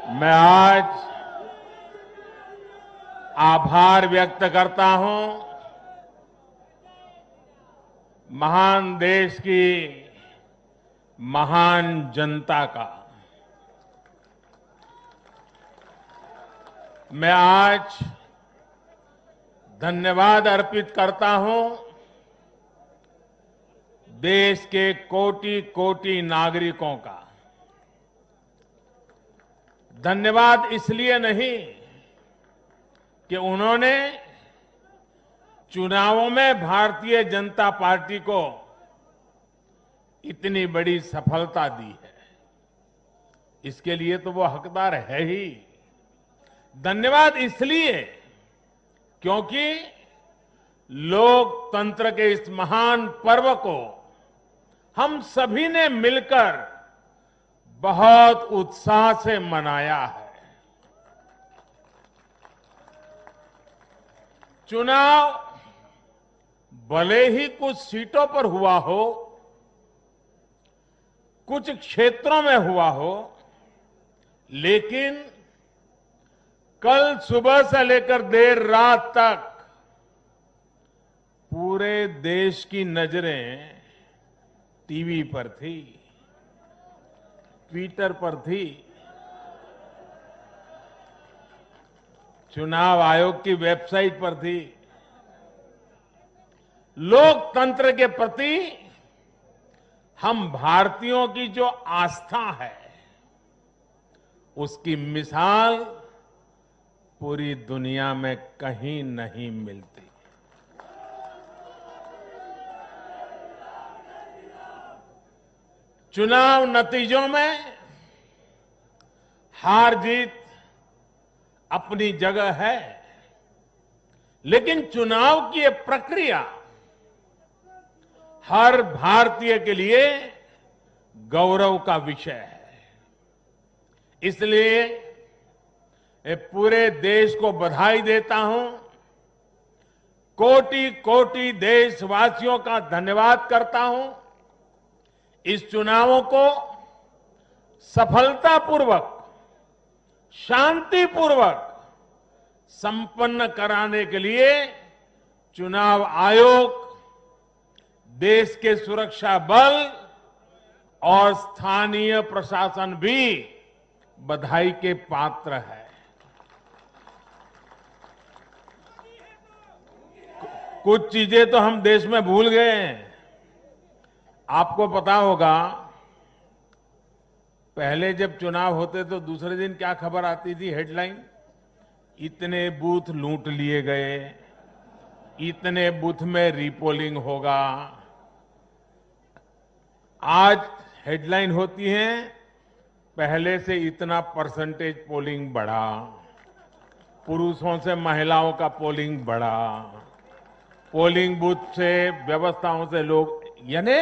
मैं आज आभार व्यक्त करता हूं महान देश की महान जनता का। मैं आज धन्यवाद अर्पित करता हूं देश के कोटि कोटि नागरिकों का। धन्यवाद इसलिए नहीं कि उन्होंने चुनावों में भारतीय जनता पार्टी को इतनी बड़ी सफलता दी है, इसके लिए तो वो हकदार है ही। धन्यवाद इसलिए क्योंकि लोकतंत्र के इस महान पर्व को हम सभी ने मिलकर बहुत उत्साह से मनाया है। चुनाव भले ही कुछ सीटों पर हुआ हो, कुछ क्षेत्रों में हुआ हो, लेकिन कल सुबह से लेकर देर रात तक पूरे देश की नजरें टीवी पर थी, ट्विटर पर थी, चुनाव आयोग की वेबसाइट पर थी। लोकतंत्र के प्रति हम भारतीयों की जो आस्था है, उसकी मिसाल पूरी दुनिया में कहीं नहीं मिलती। चुनाव नतीजों में हार जीत अपनी जगह है, लेकिन चुनाव की ये प्रक्रिया हर भारतीय के लिए गौरव का विषय है। इसलिए मैं पूरे देश को बधाई देता हूं, कोटि कोटि देशवासियों का धन्यवाद करता हूं। इस चुनावों को सफलतापूर्वक, शांतिपूर्वक संपन्न कराने के लिए चुनाव आयोग, देश के सुरक्षा बल और स्थानीय प्रशासन भी बधाई के पात्र है। कुछ चीजें तो हम देश में भूल गए हैं। आपको पता होगा, पहले जब चुनाव होते तो दूसरे दिन क्या खबर आती थी, हेडलाइन, इतने बूथ लूट लिए गए, इतने बूथ में रीपोलिंग होगा। आज हेडलाइन होती है, पहले से इतना परसेंटेज पोलिंग बढ़ा, पुरुषों से महिलाओं का पोलिंग बढ़ा, पोलिंग बूथ से व्यवस्थाओं से लोग, यानी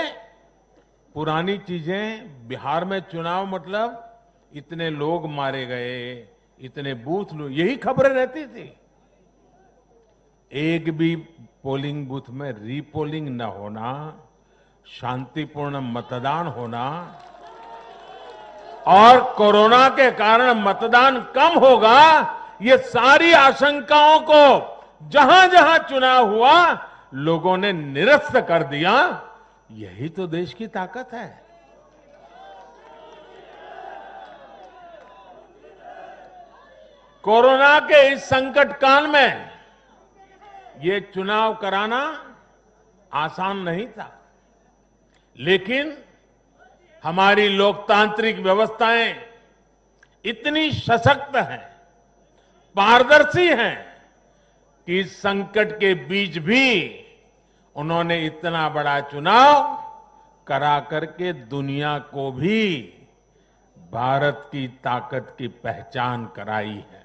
पुरानी चीजें। बिहार में चुनाव मतलब इतने लोग मारे गए, इतने बूथ, यही खबरें रहती थी। एक भी पोलिंग बूथ में रीपोलिंग न होना, शांतिपूर्ण मतदान होना, और कोरोना के कारण मतदान कम होगा, ये सारी आशंकाओं को जहां जहां चुनाव हुआ लोगों ने निरस्त कर दिया। यही तो देश की ताकत है। कोरोना के इस संकट काल में ये चुनाव कराना आसान नहीं था, लेकिन हमारी लोकतांत्रिक व्यवस्थाएं इतनी सशक्त हैं, पारदर्शी हैं कि इस संकट के बीच भी उन्होंने इतना बड़ा चुनाव करा करके दुनिया को भी भारत की ताकत की पहचान कराई है।